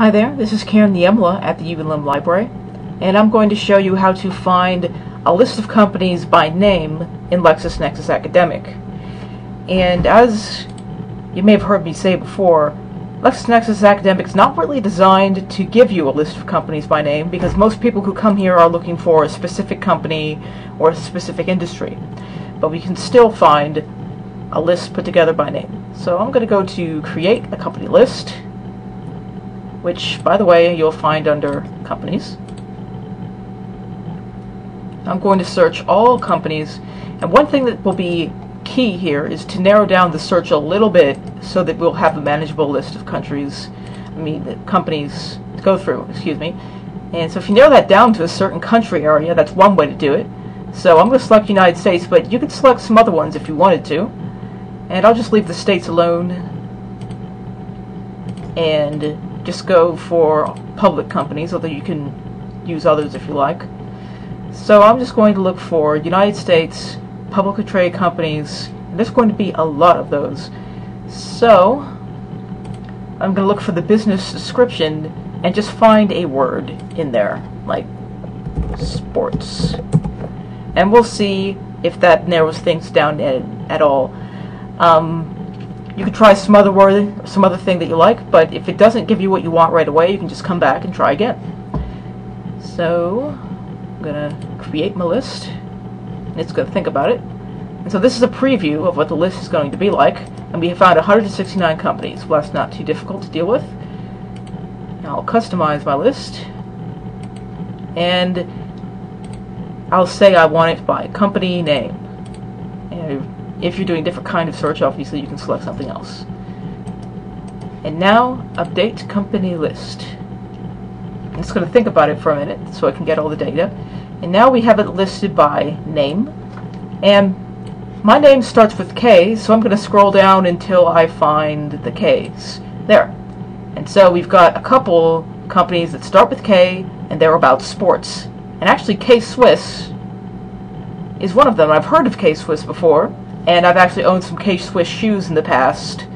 Hi there, this is Karen the Emla at the ULM Library, and I'm going to show you how to find a list of companies by name in LexisNexis Academic. And as you may have heard me say before, LexisNexis Academic is not really designed to give you a list of companies by name, because most people who come here are looking for a specific company or a specific industry. But we can still find a list put together by name. So I'm going to go to Create a Company List, which, by the way, you'll find under Companies. I'm going to search all companies, and one thing that will be key here is to narrow down the search a little bit so that we'll have a manageable list of companies to go through, And so if you narrow that down to a certain country area, that's one way to do it. So I'm going to select United States, but you could select some other ones if you wanted to. And I'll just leave the states alone and just go for public companies, although you can use others if you like. So I'm just going to look for United States publicly traded companies, and there's going to be a lot of those. So I'm going to look for the business description and just find a word in there, like sports. And we'll see if that narrows things down at all. You could try some other word, some other thing that you like, but if it doesn't give you what you want right away, you can just come back and try again. So I'm going to create my list, and it's going to think about it. And so this is a preview of what the list is going to be like, and we have found 169 companies. Well, that's not too difficult to deal with. Now I'll customize my list, and I'll say I want it by company name. And if you're doing a different kind of search, obviously you can select something else. And now, update company list. I'm just going to think about it for a minute so I can get all the data. And now we have it listed by name. And my name starts with K, so I'm going to scroll down until I find the Ks. There. And so we've got a couple companies that start with K, and they're about sports. And actually K-Swiss is one of them. I've heard of K-Swiss before, and I've actually owned some K-Swiss shoes in the past.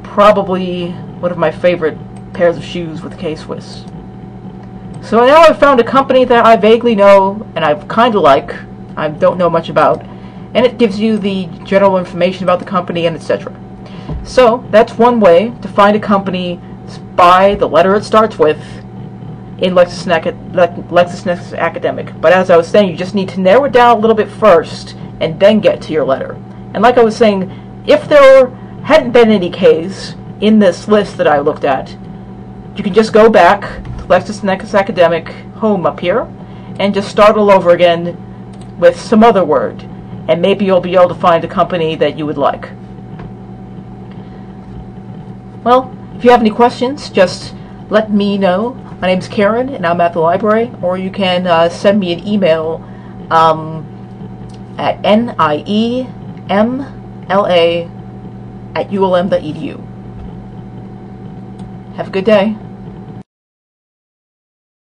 Probably one of my favorite pairs of shoes with K-Swiss. So now I've found a company that I vaguely know and I kind of like. I don't know much about, and it gives you the general information about the company and etc. So that's one way to find a company by the letter it starts with in LexisNexis Academic. But as I was saying, you just need to narrow it down a little bit first and then get to your letter. And like I was saying, if there hadn't been any K's in this list that I looked at, you can just go back to LexisNexis Academic home up here and just start all over again with some other word, and maybe you'll be able to find a company that you would like. Well, if you have any questions, just let me know. My name's Karen, and I'm at the library, or you can send me an email at niemla@ulm.edu. Have a good day.